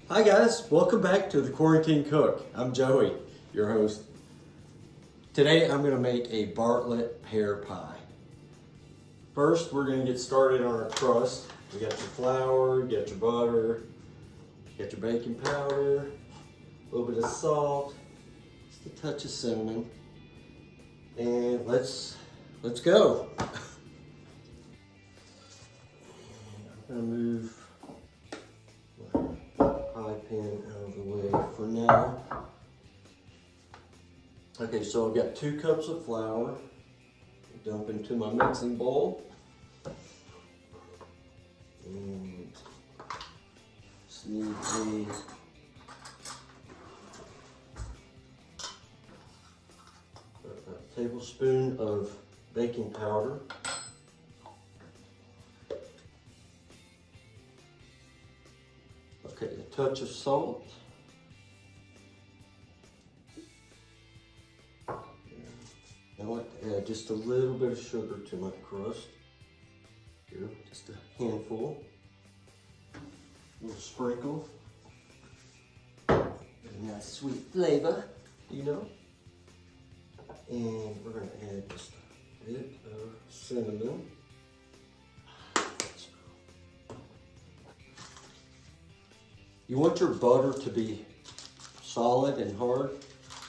Hi guys, welcome back to the Quarantine Cook. I'm Joey, your host. Today I'm going to make a Bartlett Pear Pie. First we're going to get started on our crust. You got your flour, you got your butter, you got your baking powder, a little bit of salt, just a touch of cinnamon, and let's go. I'm going to move pie pan out of the way for now. Okay, so I've got 2 cups of flour. Dump into my mixing bowl. And just need a tablespoon of baking powder. Okay, a touch of salt. I like to add just a little bit of sugar to my crust. Here, just a handful. A little sprinkle. Get a nice sweet flavor, you know. And we're going to add just a bit of cinnamon. You want your butter to be solid and hard,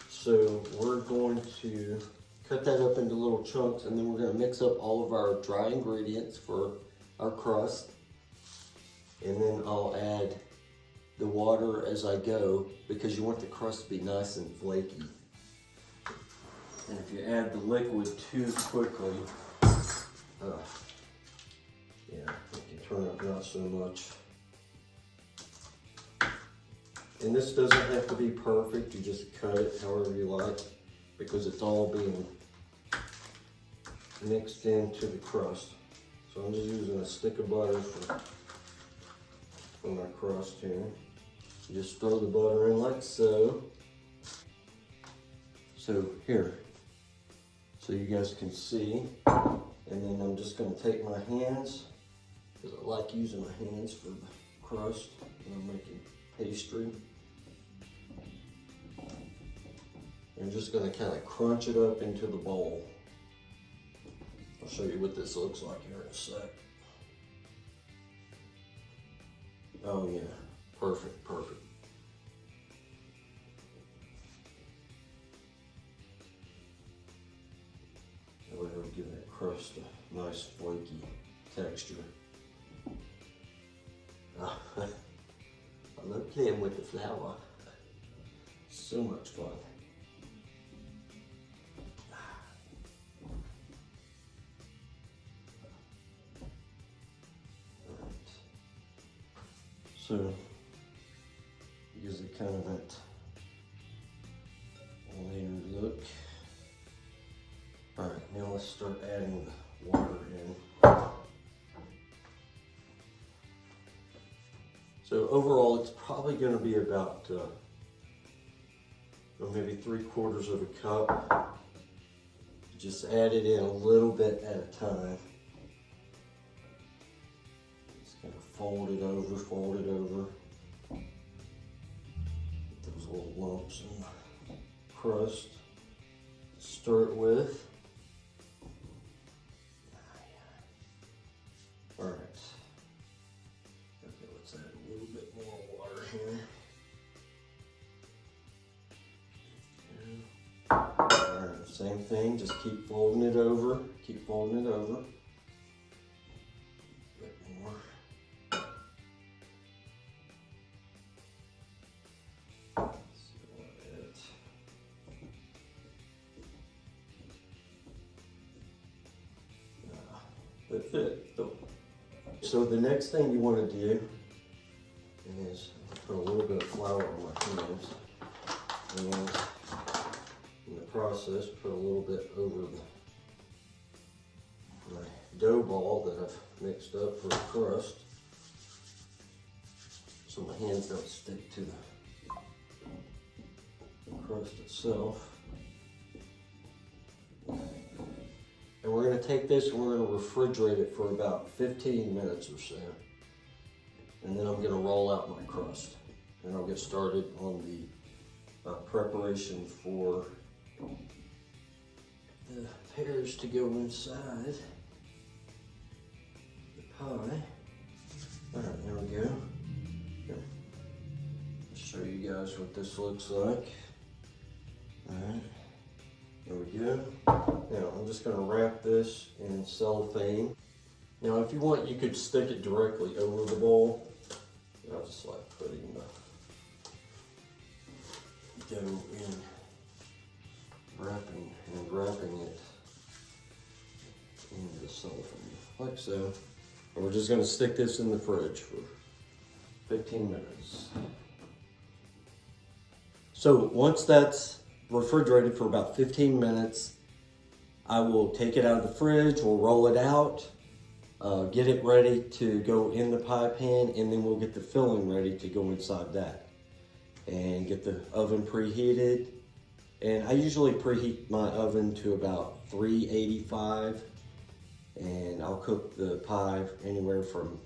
so we're going to cut that up into little chunks, and then we're going to mix up all of our dry ingredients for our crust. And then I'll add the water as I go, because you want the crust to be nice and flaky. And if you add the liquid too quickly, yeah, it can turn out not so much. And this doesn't have to be perfect, you just cut it however you like, because it's all being mixed into the crust. So I'm just using a stick of butter for my crust here. You just throw the butter in like so. So here, so you guys can see. And then I'm just going to take my hands, because I like using my hands for the crust when I'm making pastry. I'm just going to kind of crunch it up into the bowl. I'll show you what this looks like here in a sec. Oh yeah, perfect, perfect. That way it'll give that crust a nice flaky texture. I love playing with the flour. So much fun. So, gives it kind of that layered look. All right, now let's start adding the water in. So overall, it's probably going to be about maybe 3/4 of a cup. Just add it in a little bit at a time. Fold it over. Get those little lumps in the crust. Stir it with. All right. Okay, let's add a little bit more water here. All right, same thing. Just keep folding it over. Keep folding it over. A bit more. That's it. So the next thing you want to do is put a little bit of flour on my hands, and in the process put a little bit over my dough ball that I've mixed up for the crust, so my hands don't stick to the crust itself. And we're going to take this and we're going to refrigerate it for about 15 minutes or so. And then I'm going to roll out my crust. and I'll get started on the preparation for the pears to go inside the pie. All right, there we go. Here. I'll show you guys what this looks like. All right, there we go. Now I'm just gonna wrap this in cellophane. Now if you want, you could stick it directly over the bowl. I just like putting the dough in, wrapping it in the cellophane, like so. And we're just gonna stick this in the fridge for 15 minutes. So once that's refrigerated for about 15 minutes, I will take it out of the fridge, we'll roll it out, get it ready to go in the pie pan, and then we'll get the filling ready to go inside that. And get the oven preheated. And I usually preheat my oven to about 385, and I'll cook the pie anywhere from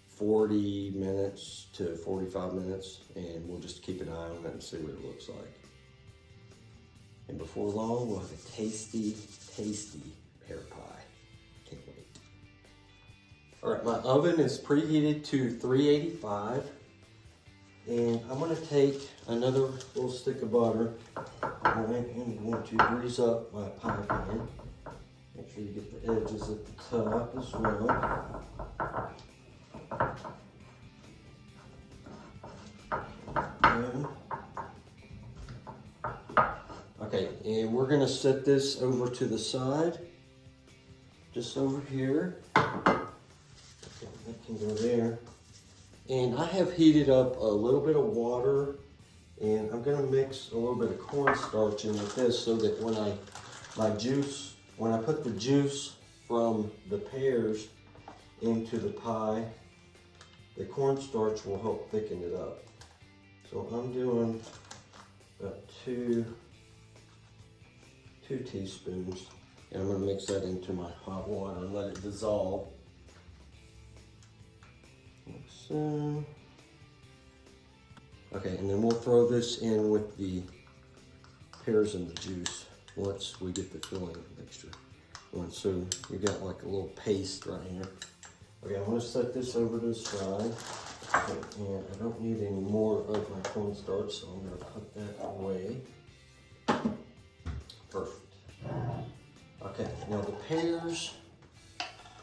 40 minutes to 45 minutes, and we'll just keep an eye on it and see what it looks like. And before long, we'll have a tasty, tasty pear pie. Can't wait. All right, my oven is preheated to 385. And I'm gonna take another little stick of butter, and I'm going to grease up my pie pan. Make sure you get the edges at the top as well. Okay, and we're gonna set this over to the side, just over here. Okay, that can go there. And I have heated up a little bit of water, and I'm gonna mix a little bit of cornstarch in with this so that when I put the juice from the pears into the pie, the cornstarch will help thicken it up. So I'm doing about two teaspoons, and I'm gonna mix that into my hot water and let it dissolve. Like so. Okay, and then we'll throw this in with the pears and the juice once we get the filling mixture. So you got like a little paste right here. Okay, I'm gonna set this over to the side. Okay, and I don't need any more of my cornstarch, so I'm gonna put that away. Perfect. Okay, now the pears,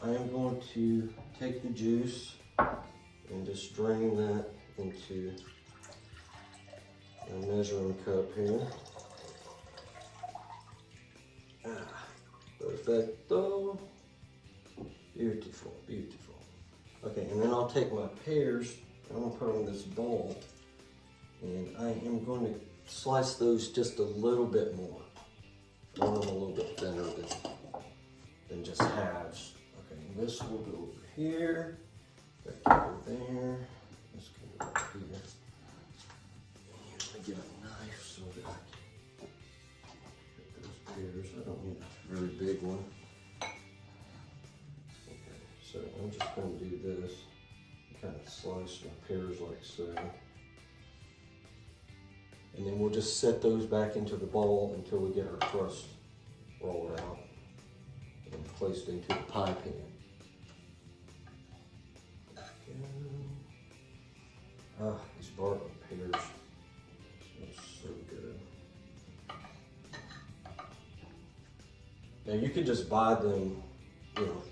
I am going to take the juice and just drain that into a measuring cup here. Perfecto. Beautiful, beautiful. Okay, and then I'll take my pears, I'm gonna put them in this bowl, and I am going to slice those just a little bit more. I want them a little bit thinner than just halves. Okay, and this will go over here. That can go there. This can go up here. And I'm gonna get a knife so that I can get those pears. I don't need a very big one. Okay, so I'm just gonna do this. Kind of slice my pears like so. And then we'll just set those back into the bowl until we get our crust rolled out and placed into the pie pan. Ah, these Bartlett pears smell so good. Now you can just buy them,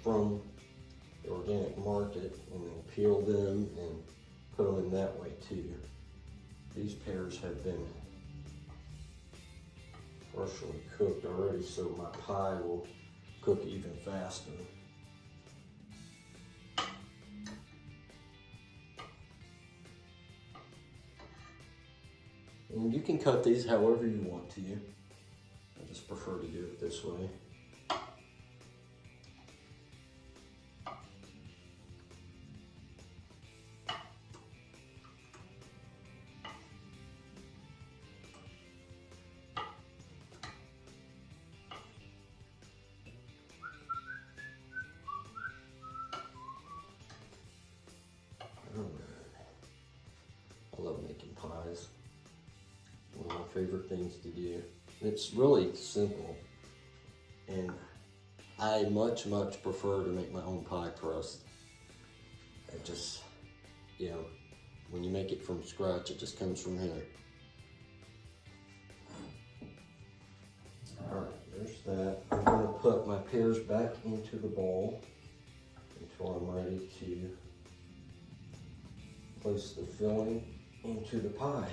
from the organic market and then peel them and put them in that way too. These pears have been partially cooked already, so my pie will cook even faster. And you can cut these however you want to. I just prefer to do it this way. I love making pies. favorite things to do. It's really simple, and I much prefer to make my own pie crust. It just, you know, when you make it from scratch, it just comes from here. All right, there's that. I'm gonna put my pears back into the bowl until I'm ready to place the filling into the pie.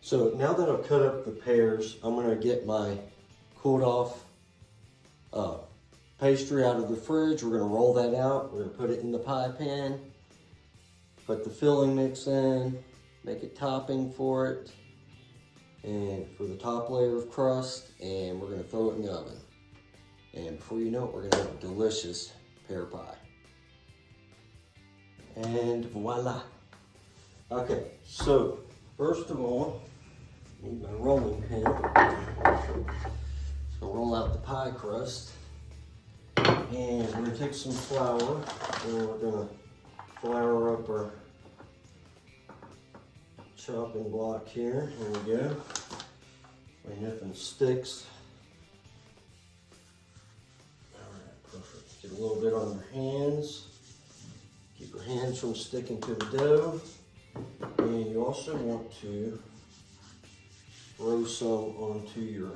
So now that I've cut up the pears, I'm gonna get my cooled off pastry out of the fridge. We're gonna roll that out. We're gonna put it in the pie pan, put the filling mix in, make a topping for it, and for the top layer of crust, and we're gonna throw it in the oven. And before you know it, we're gonna have a delicious pear pie. And voila. Okay, so first of all, I need my rolling pin. So roll out the pie crust. And we're gonna take some flour and we're gonna flour up our chopping block here. Here we go. Way nothing sticks. All right, perfect. Get a little bit on your hands. Keep your hands from sticking to the dough. And you also want to throw some onto your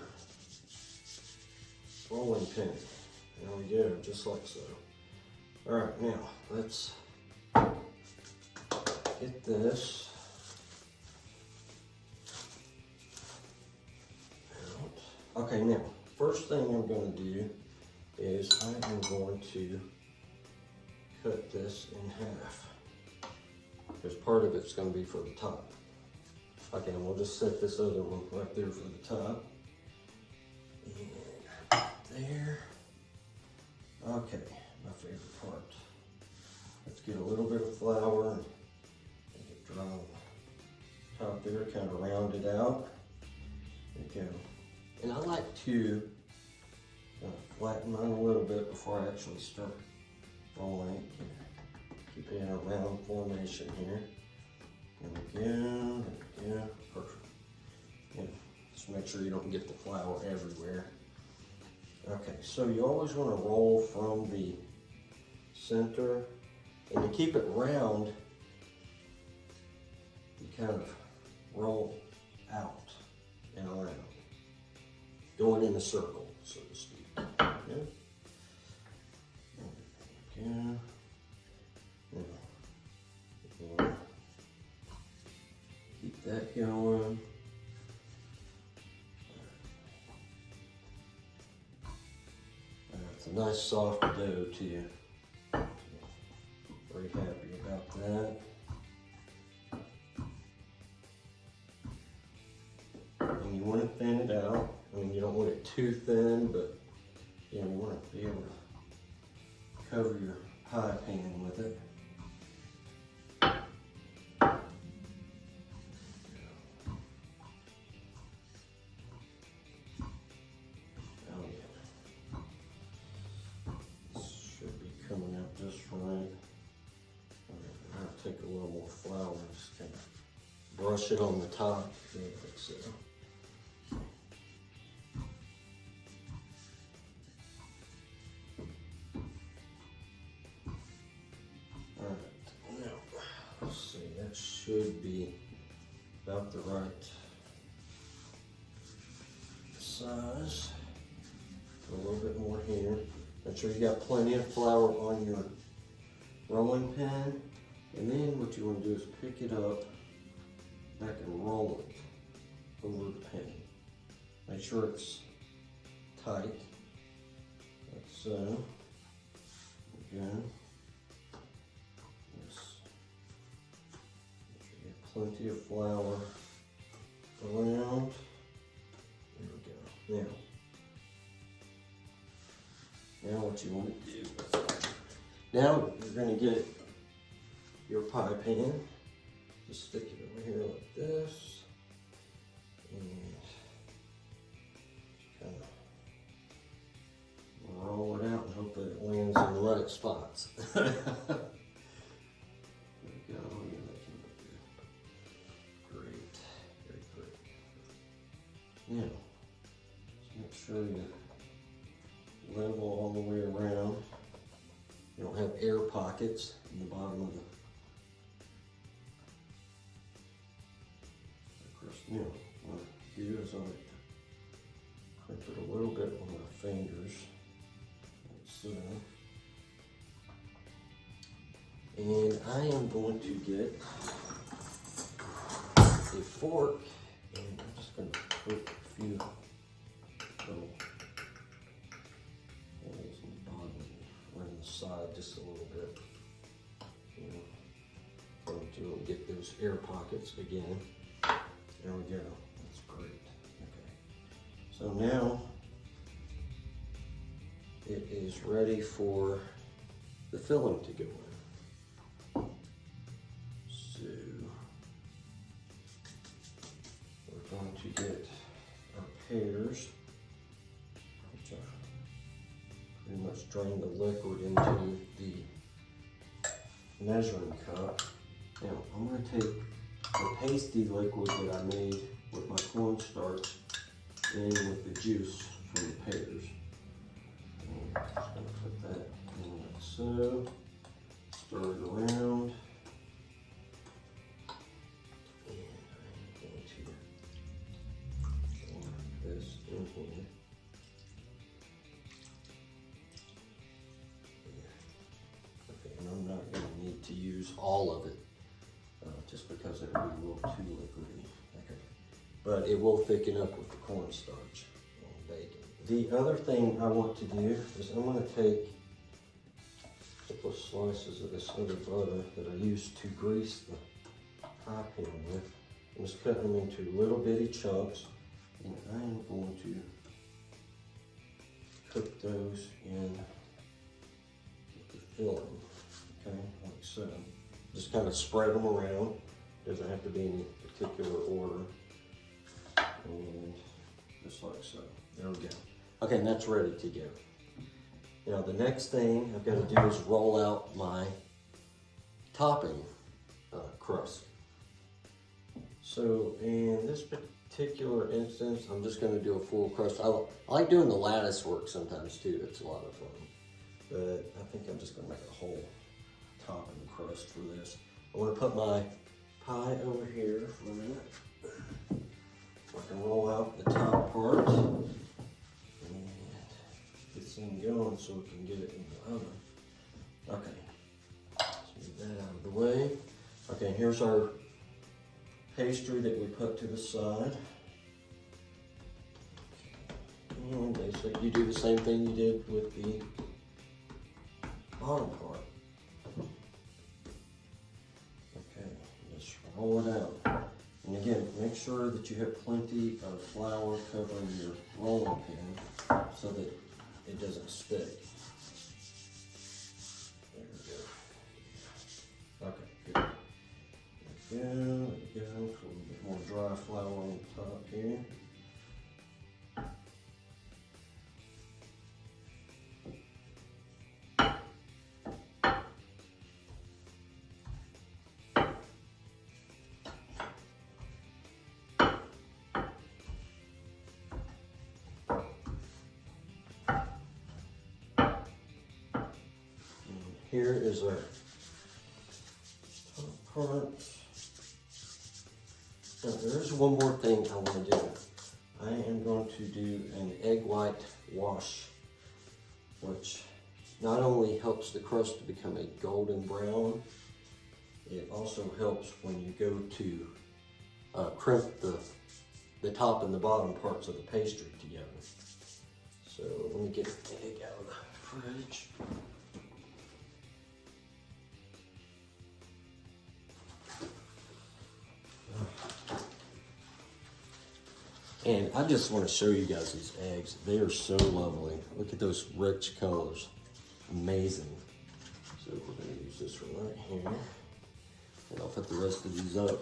rolling pin. There we go, just like so. All right, now let's get this out. Okay, now, first thing I'm going to do is I am going to cut this in half, because part of it's going to be for the top. Okay, and we'll just set this other one right there for the top. And there. Okay, my favorite part. Let's get a little bit of flour and make it dry on the top there, kind of round it out. There you go. And I like to kind of flatten mine a little bit before I actually start rolling it. Keep it in a round formation here. There we go, there we go, perfect. And just make sure you don't get the flour everywhere. Okay, so you always want to roll from the center, and to keep it round, you kind of roll out and around, going in a circle, so to speak. Okay. Again. Keep that going. It's a nice soft dough too. Very happy about that. And you want to thin it out. I mean, you don't want it too thin, but you know, you want to be able to cover your pie pan with it. Coming out just fine. I'll take a little more flour and just kind of brush it on the top. Like so. Alright, now let's see, that should be about the right size. A little bit more here. Make sure you got plenty of flour on your rolling pin. And then what you want to do is pick it up back and roll it over the pan. Make sure it's tight, like so. Again. Yes. Make sure you have plenty of flour around. There we go. Now what you want to do is, now you're going to get your pie pan, just stick it over here like this, and kind of roll it out and hope that it lands in the right spots. air pockets in the bottom of the crust. You know, what I do is I like to crimp it a little bit with my fingers, like so. And I am going to get a fork, and I'm just going to put a few little holes in the bottom or on the side just a little bit. You know, going to get those air pockets again. There we go. That's great. Okay. So now it is ready for the filling to go in. So we're going to get our pears, which are pretty much drain the liquid into the measuring cup. Now I'm going to take the pasty liquid that I made with my cornstarch in with the juice from the pears. And I'm just going to put that in like so, stir it around, and I'm going to pour this in here. Okay, and I'm not going to need to use all of it. Just because it will be a little too liquidy. Okay. But it will thicken up with the cornstarch and bacon. The other thing I want to do is I'm going to take a couple of slices of this other butter that I used to grease the pie pan with. I'm just cutting them into little bitty chunks, and I am going to cook those in the filling, okay, like so. Just kind of spread them around. Doesn't have to be in any particular order. And just like so. There we go. Okay, and that's ready to go. Now the next thing I've got to do is roll out my topping crust. So in this particular instance, I'm just going to do a full crust. I like doing the lattice work sometimes too. It's a lot of fun. But I think I'm just going to make a whole topping crust for this. I want to put my pie over here for a minute. I can roll out the top part and get this thing going so we can get it in the oven. Okay, let's move that out of the way. Okay, here's our pastry that we put to the side. And basically you do the same thing you did with the bottom part. Roll it out. And again, make sure that you have plenty of flour covering your rolling pin so that it doesn't stick. There we go. Okay, good. There we go. A little bit more dry flour on the top here. Here is our top part. Now there's one more thing I want to do. I am going to do an egg white wash, which not only helps the crust to become a golden brown, it also helps when you go to crimp the top and the bottom parts of the pastry together. So let me get the egg out of the fridge. And I just want to show you guys these eggs. They are so lovely. Look at those rich colors. Amazing. So we're going to use this one right here. And I'll put the rest of these up.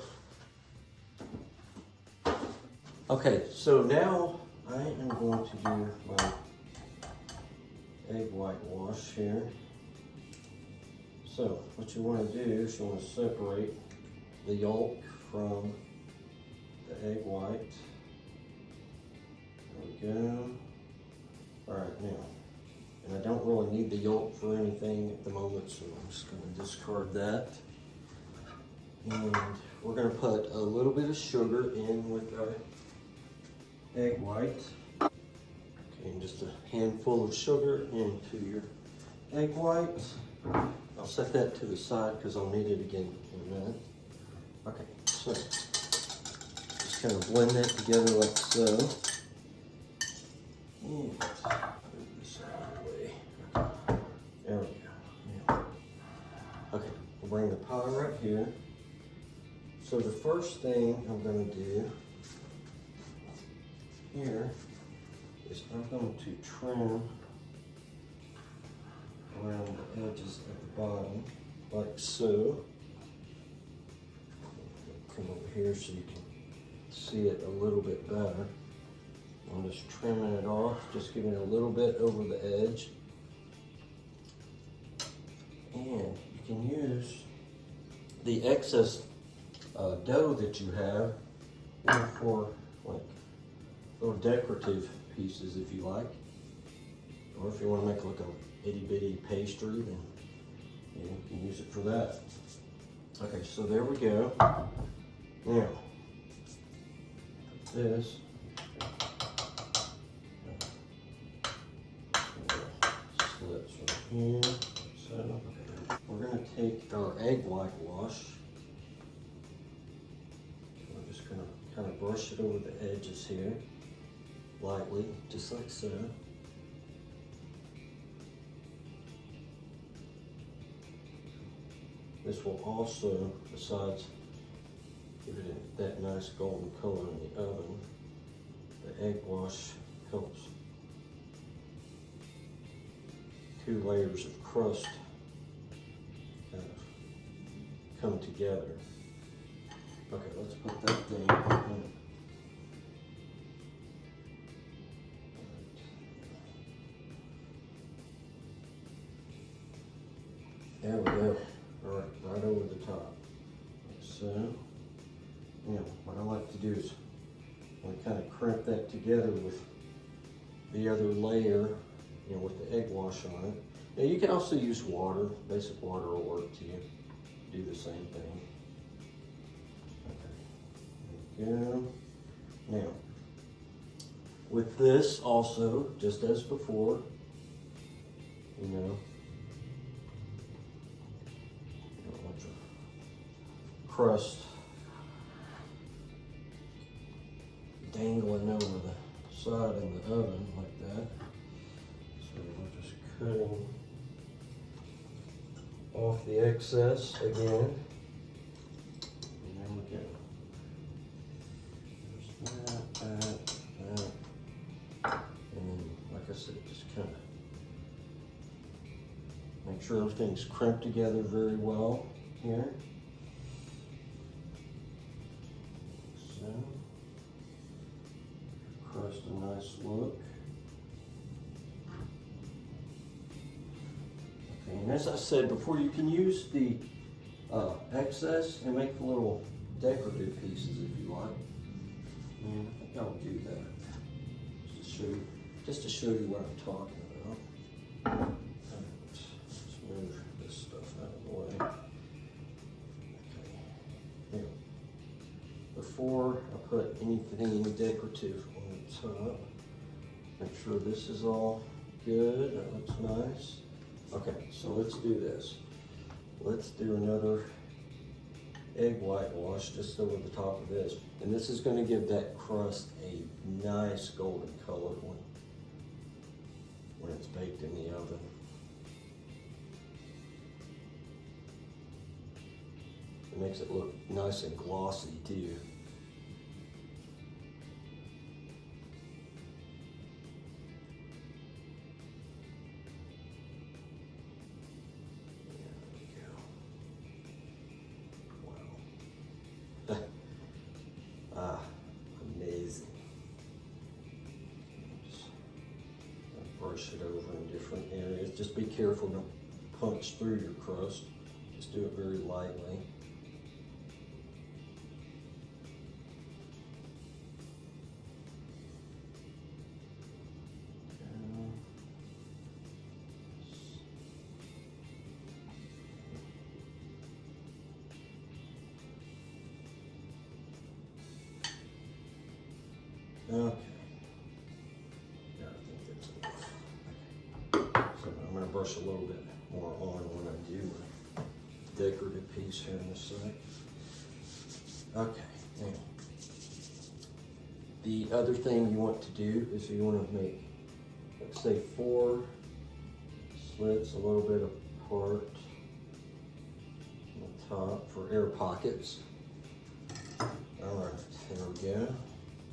Okay, so now I am going to do my egg white wash here. So what you want to do is you want to separate the yolk from the egg white. There we go. All right, now And I don't really need the yolk for anything at the moment, so I'm just going to discard that. And we're going to put a little bit of sugar in with our egg white. Okay, and just a handful of sugar into your egg white. I'll set that to the side because I'll need it again in a minute. Okay, so just kind of blend that together like so. And move this out of the way. There we go. Yeah. Okay, we'll bring the pie right here. So the first thing I'm going to do here is I'm going to trim around the edges at the bottom, like so. Come over here so you can see it a little bit better. I'm just trimming it off, just giving it a little bit over the edge. And you can use the excess dough that you have for like little decorative pieces if you like. Or if you want to make like a itty bitty pastry, then you can use it for that. Okay, so there we go. Now, this. Slips right here. So, okay. We're going to take our egg whitewash. We're just going to kind of brush it over the edges here, lightly, just like so. This will also, besides giving it that nice golden color in the oven, the egg wash helps 2 layers of crust kind of come together. Okay, let's put that thing in. There we go. All right, right over the top. Like so. Now, what I like to do is I kind of crimp that together with the other layer, you know, with the egg wash on it. Now you can also use water. Basic water will work to you. Do the same thing. Okay, there we go. Now, with this also, just as before, you know, crust dangling over the side in the oven like that. So we're just cutting off the excess again. And there we go. There's that. And then, like I said, just kind of make sure everything's crimped together very well here. Crust a nice look. Okay, and as I said before, you can use the excess and make the little decorative pieces if you like. And I think I'll do that just to show you what I'm talking about. Let's move this stuff out of the way. Okay. Now, before I put anything decorative on the top, make sure this is all good. That looks nice. Okay, so let's do this. Let's do another egg whitewash just over the top of this. And this is going to give that crust a nice golden color when it's baked in the oven. It makes it look nice and glossy too. Amazing. Just brush it over in different areas. Just be careful, don't punch through your crust. Just do it very lightly. Okay. Yeah, I think that's enough. Okay. So I'm going to brush a little bit more on when I do my decorative piece here on the side. Okay. Now, the other thing you want to do is you want to make, let's say, 4 slits a little bit apart on the top for air pockets. All right, there we go.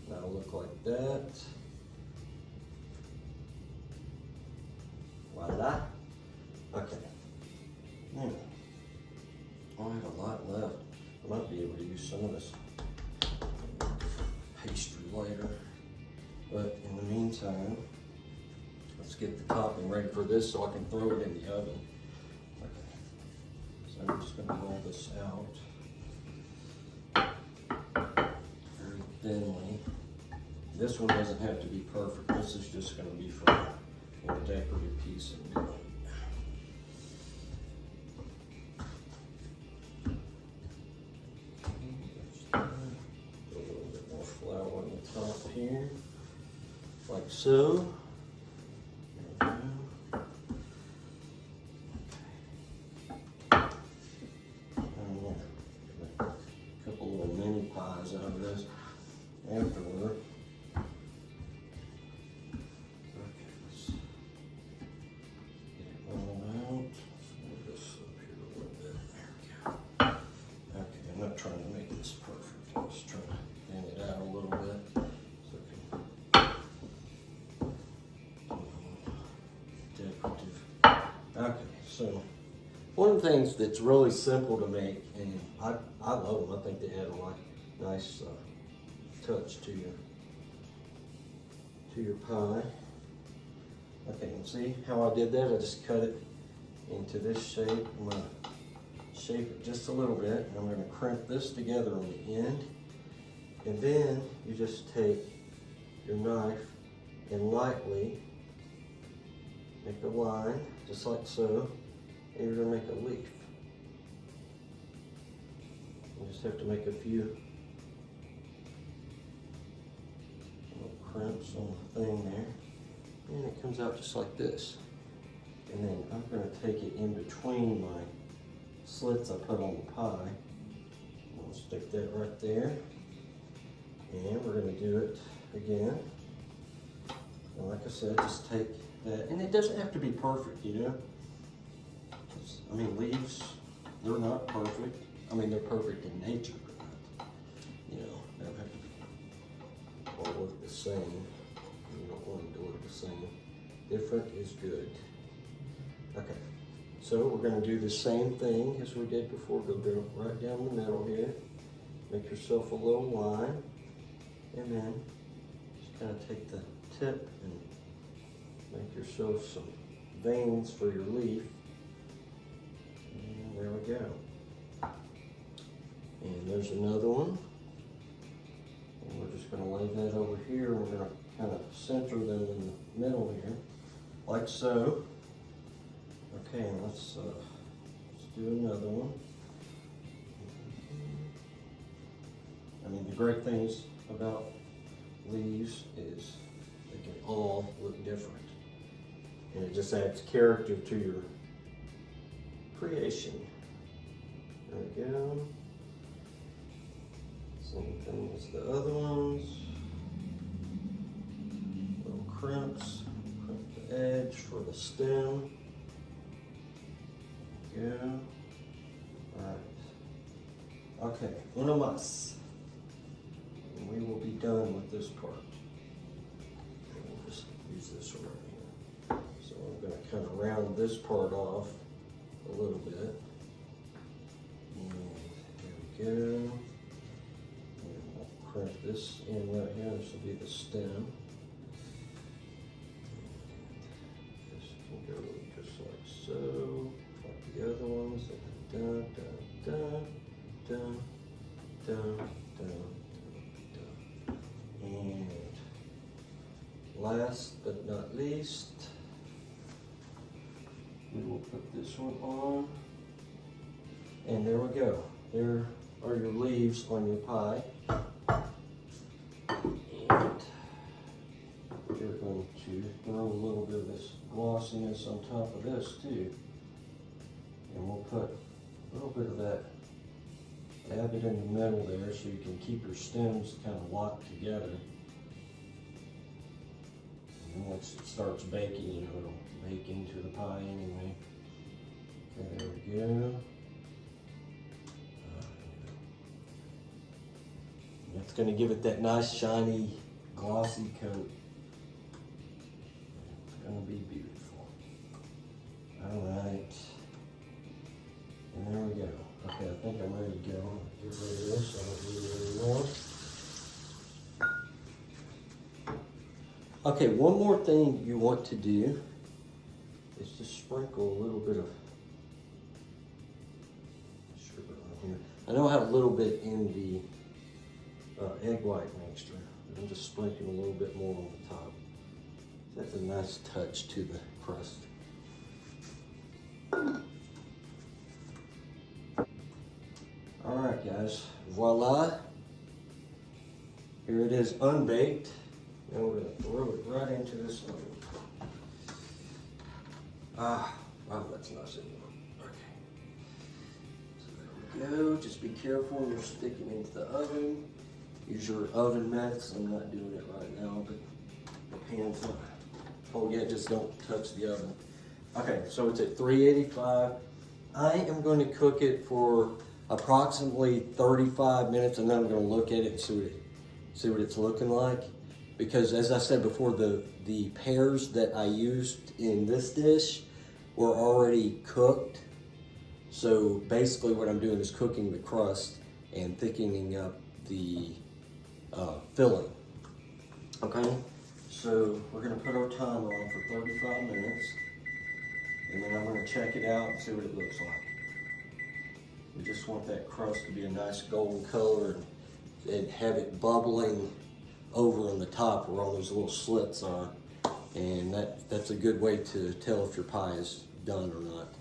That'll look like that. Voila. Okay. Now, I have a lot left. I might be able to use some of this pastry later. But in the meantime, let's get the topping ready for this so I can throw it in the oven. Okay. So I'm just going to roll this out very thinly. This one doesn't have to be perfect. This is just going to be for a decorative piece and do it. A little bit more flour on the top here, like so. There we go. Okay. A couple little mini pies out of this afterward. Trying to make this perfect. I'm just trying to thin it out a little bit so it can decorative. Okay, so one of the things that's really simple to make, and I love them. I think they add a nice touch to your pie. Okay, and see how I did that? I just cut it into this shape. I'm gonna shape it just a little bit. I'm going to crimp this together on the end, and then you just take your knife and lightly make a line, just like so, and you're going to make a leaf. You just have to make a few little crimps on the thing there, and it comes out just like this. And then I'm going to take it in between my slits I put on the pie. We'll stick that right there, and we're going to do it again. And like I said, just take that, and it doesn't have to be perfect, you know. I mean, leaves, they're not perfect. I mean, they're perfect in nature, but you know, they don't have to be all look the same. You don't want them to look the same. Different is good. Okay. So we're going to do the same thing as we did before. Go right down the middle here. Make yourself a little line. And then just kind of take the tip and make yourself some veins for your leaf. And there we go. And there's another one. And we're just going to lay that over here. And we're going to kind of center them in the middle here, like so. Okay, let's do another one. I mean, the great things about leaves is they can all look different, and it just adds character to your creation. There we go. Same thing as the other ones. Little crimps. Crimp the edge for the stem. Yeah. Alright. Okay, una más. And we will be done with this part. And we'll just use this right here. So I'm going to kind of round this part off a little bit. And there we go. And we'll crimp this in right here. This will be the stem. And this can go just like so. The other ones, da da da da da da da. And last but not least, we will put this one on, and there we go. There are your leaves on your pie. And richness on top of this too. And we'll put a little bit of that, dab it in the middle there so you can keep your stems kind of locked together. And once it starts baking, you know, it'll bake into the pie anyway. Okay, there we go. It's going to give it that nice, shiny, glossy coat. It's going to be beautiful. All right. And there we go. Okay, I think I'm ready to go. Get rid of this. I don't need it anymore. Okay, one more thing you want to do is just sprinkle a little bit of sugar on here. I know I have a little bit in the egg white mixture. I'm just sprinkling a little bit more on the top. That's a nice touch to the crust. All right, guys, voila. Here it is unbaked. Now we're gonna throw it right into this oven. Ah, wow, that's nice. Okay. So there we go. Just be careful when you're sticking into the oven. Use your oven mitts. I'm not doing it right now, but the pan's not. Oh yeah, just don't touch the oven. Okay, so it's at 385. I am going to cook it for approximately 35 minutes, and then I'm going to look at it and see what it's looking like. Because as I said before, the pears that I used in this dish were already cooked. So basically what I'm doing is cooking the crust and thickening up the filling. Okay, so we're gonna put our timer on for 35 minutes, and then I'm gonna check it out and see what it looks like. We just want that crust to be a nice golden color and have it bubbling over on the top where all those little slits are. And that's a good way to tell if your pie is done or not.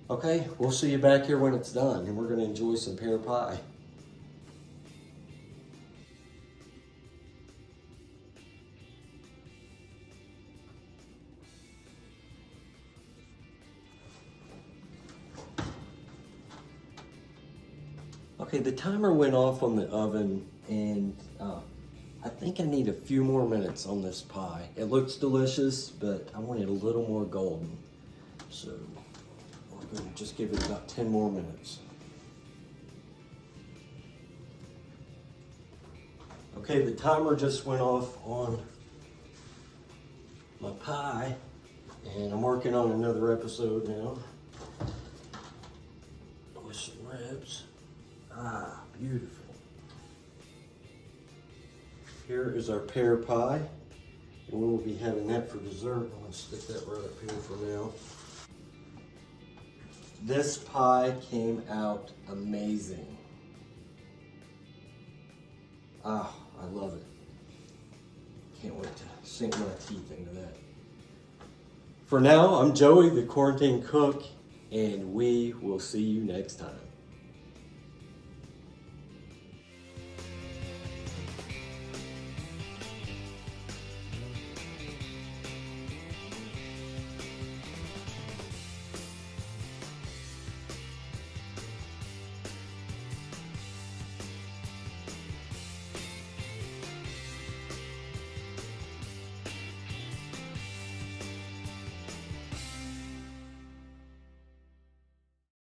Okay, we'll see you back here when it's done, and we're gonna enjoy some pear pie. Okay, the timer went off on the oven, and I think I need a few more minutes on this pie. It looks delicious, but I want it a little more golden. So we're going to just give it about 10 more minutes. Okay, the timer just went off on my pie, and I'm working on another episode now with some ribs. Ah, beautiful. Here is our pear pie, and we will be having that for dessert. I'm going to stick that right up here for now. This pie came out amazing. Ah, I love it. Can't wait to sink my teeth into that. For now, I'm Joey, the Quarantine Cook, and we will see you next time.